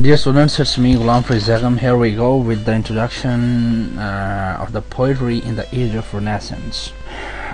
Dear students, it's me Ghulam Faizagam. Here we go with the introduction of the poetry in the age of Renaissance.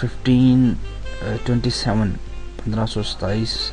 1527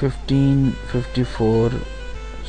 1554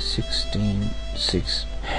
1606।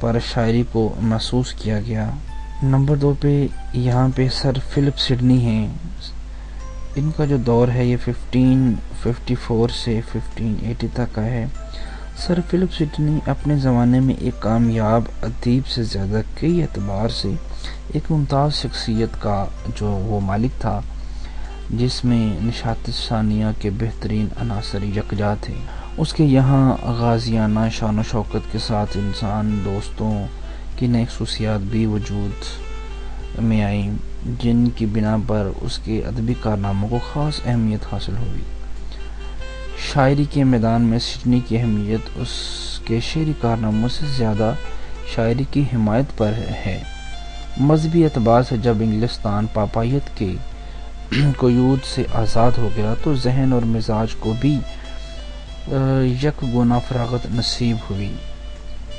پر شاعری کو محسوس کیا گیا۔ Number 2 پہ یہاں پہ سر فلپ سڈنی ہیں۔ ان کا جو دور ہے یہ 1554 سے 1580 تک کا ہے۔ سر فلپ سڈنی اپنے زمانے میں ایک کامیاب ادیب سے زیادہ کئی اعتبار سے ایک ممتاز شخصیت کا جو وہ مالک تھا، جس میں نشاط ثانیہ کے بہترین عناصر یکجا تھے۔ اس کے یہاں غازیانہ شان و شوکت کے ساتھ انسان دوستوں کی نئی خصوصیات بھی وجود میں آئیں، جن کی بنا پر اس کے ادبی کارناموں کو خاص اہمیت حاصل ہوئی۔ شاعری کے میدان میں سڈنی کی اہمیت اس کے شعری کارناموں سے زیادہ شاعری کی حمایت پر ہے۔ مذہبی اعتبار سے جب انگلستان پاپائیت کے قیود سے آزاد ہو گیا تو ذہن اور مزاج کو بھی یک گونا فراغت نصیب ہوئی۔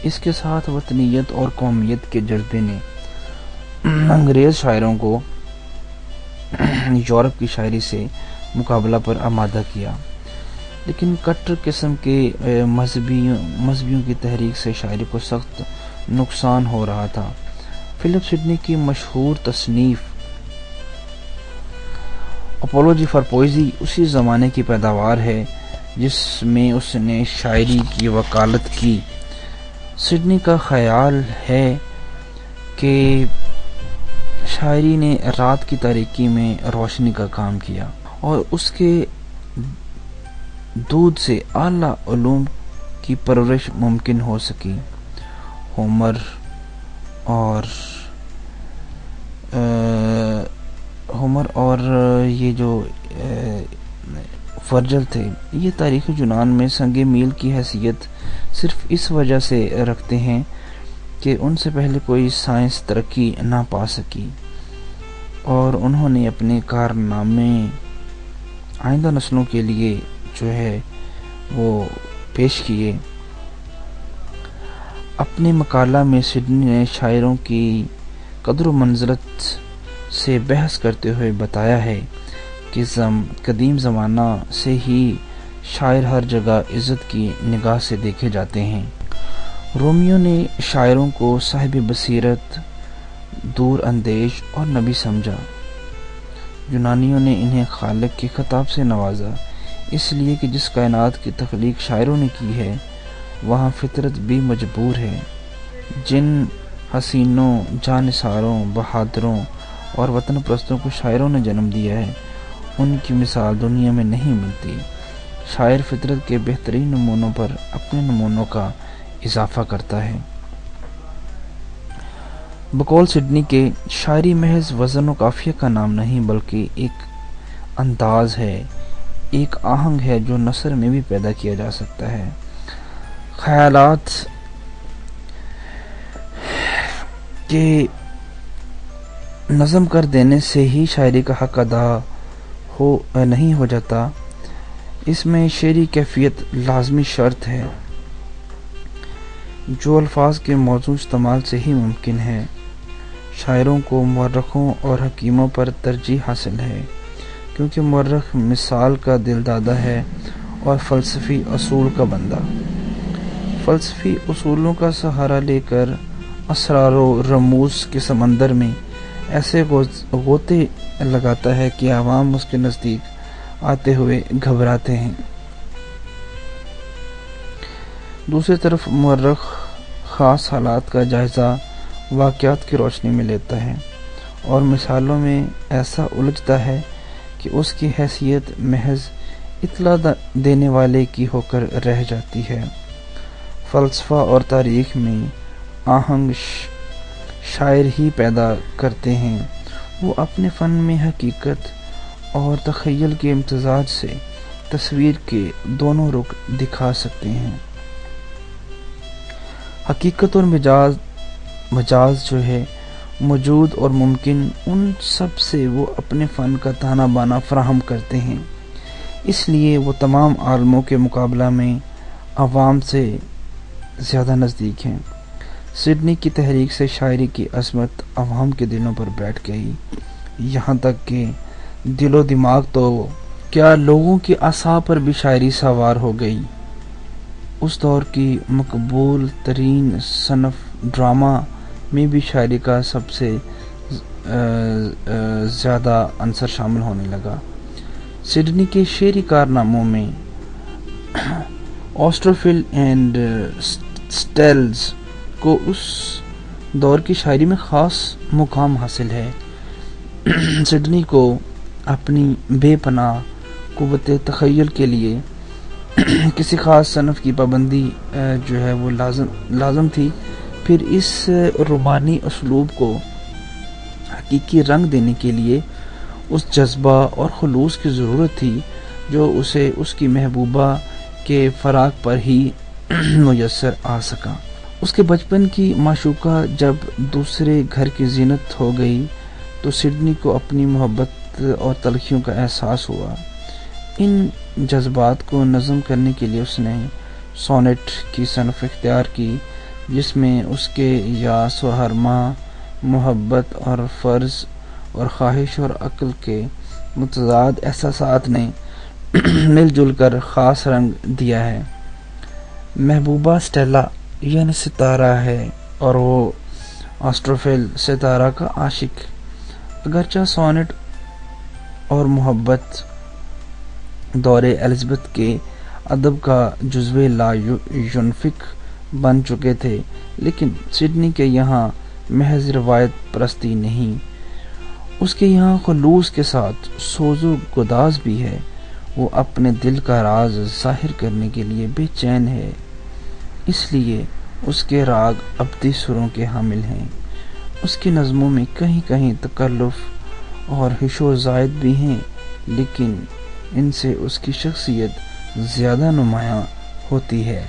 اس کے ساتھ وطنیت اور قومیت کے جذبے نے انگریز شاعروں کو یورپ کی شاعری سے مقابلہ پر آمادہ کیا، لیکن کٹر قسم کے مذہبیوں کی تحریک سے شاعری کو سخت نقصان ہو رہا تھا۔ فلپ سڈنی کی مشہور تصنیف اپولوجی فار پوئزی اسی زمانے کی پیداوار ہے جس میں اس نے شاعری کی وکالت کی۔ سڈنی کا خیال ہے کہ شاعری نے رات کی تاریکی میں روشنی کا کام کیا اور اس کے دودھ سے اعلیٰ علوم کی پرورش ممکن ہو سکی۔ ہومر اور یہ جو ورجل تھے، یہ تاریخ یونان میں سنگ میل کی حیثیت صرف اس وجہ سے رکھتے ہیں کہ ان سے پہلے کوئی سائنس ترقی نہ پا سکی اور انہوں نے اپنے کارنامے آئندہ نسلوں کے لیے جو ہے وہ پیش کیے۔ اپنے مقالہ میں سڈنی نے شاعروں کی قدر و منزلت سے بحث کرتے ہوئے بتایا ہے کہ قدیم زمانہ سے ہی شاعر ہر جگہ عزت کی نگاہ سے دیکھے جاتے ہیں۔ رومیو نے شاعروں کو صاحب بصیرت، دور اندیش اور نبی سمجھا۔ یونانیوں نے انہیں خالق کے خطاب سے نوازا، اس لیے کہ جس کائنات کی تخلیق شاعروں نے کی ہے وہاں فطرت بھی مجبور ہے۔ جن حسینوں، جانثاروں، بہادروں اور وطن پرستوں کو شاعروں نے جنم دیا ہے، ان کی مثال دنیا میں نہیں ملتی۔ شاعر فطرت کے بہترین نمونوں پر اپنے نمونوں کا اضافہ کرتا ہے۔ بقول سڈنی کے شاعری محض وزن و قافیہ کا نام نہیں بلکہ ایک انداز ہے، ایک آہنگ ہے جو نثر میں بھی پیدا کیا جا سکتا ہے۔ خیالات کے نظم کر دینے سے ہی شاعری کا حق ادا نہیں ہو جاتا، اس میں شعری کیفیت لازمی شرط ہے جو الفاظ کے موزوں استعمال سے ہی ممکن ہے۔ شاعروں کو مورخوں اور حکیموں پر ترجیح حاصل ہے، کیونکہ مورخ مثال کا دل دادا ہے اور فلسفی اصول کا بندہ۔ فلسفی اصولوں کا سہارا لے کر اسرار و رموز کے سمندر میں ایسے غوطے لگاتا ہے کہ عوام اس کے نزدیک آتے ہوئے گھبراتے ہیں۔ دوسری طرف مورخ خاص حالات کا جائزہ واقعات کی روشنی میں لیتا ہے اور مثالوں میں ایسا الجھتا ہے کہ اس کی حیثیت محض اطلاع دینے والے کی ہو کر رہ جاتی ہے۔ فلسفہ اور تاریخ میں آہنگ شاعر ہی پیدا کرتے ہیں، وہ اپنے فن میں حقیقت اور تخیل کے امتزاج سے تصویر کے دونوں رخ دکھا سکتے ہیں۔ حقیقت اور مجاز جو ہے موجود اور ممکن، ان سب سے وہ اپنے فن کا تانا بانا فراہم کرتے ہیں، اس لیے وہ تمام عالموں کے مقابلہ میں عوام سے زیادہ نزدیک ہیں۔ سڈنی کی تحریک سے شاعری کی عظمت عوام کے دلوں پر بیٹھ گئی، یہاں تک کہ دل و دماغ تو کیا لوگوں کی اعصاب پر بھی شاعری سوار ہو گئی۔ اس دور کی مقبول ترین صنف ڈرامہ میں بھی شاعری کا سب سے زیادہ عنصر شامل ہونے لگا۔ سڈنی کے شعری کارناموں میں آسٹروفیل اینڈ سٹیلز کو اس دور کی شاعری میں خاص مقام حاصل ہے۔ سڈنی کو اپنی بے پناہ قوت تخیل کے لیے کسی خاص صنف کی پابندی جو ہے وہ لازم تھی۔ پھر اس رومانی اسلوب کو حقیقی رنگ دینے کے لیے اس جذبہ اور خلوص کی ضرورت تھی جو اسے اس کی محبوبہ کے فراق پر ہی میسر آ سکا۔ اس کے بچپن کی معشوقہ جب دوسرے گھر کی زینت ہو گئی تو سڈنی کو اپنی محبت اور تلخیوں کا احساس ہوا۔ ان جذبات کو نظم کرنے کے لیے اس نے سونیٹ کی صنف اختیار کی، جس میں اس کے یاس و ہرما، محبت اور فرض اور خواہش اور عقل کے متضاد احساسات نے مل جل کر خاص رنگ دیا ہے۔ محبوبہ سٹیلا یعنی ستارہ ہے اور وہ آسٹروفیل ستارہ کا عاشق۔ اگرچہ سونیٹ اور محبت دور الزبتھ کے ادب کا جزو لا ینفک بن چکے تھے، لیکن سڈنی کے یہاں محض روایت پرستی نہیں، اس کے یہاں خلوص کے ساتھ سوز و گداز بھی ہے۔ وہ اپنے دل کا راز ظاہر کرنے کے لیے بے چین ہے، اس لیے اس کے راگ ابدی سروں کے حامل ہیں۔ اس کی نظموں میں کہیں کہیں تکلف اور حش و زائد بھی ہیں، لیکن ان سے اس کی شخصیت زیادہ نمایاں ہوتی ہے۔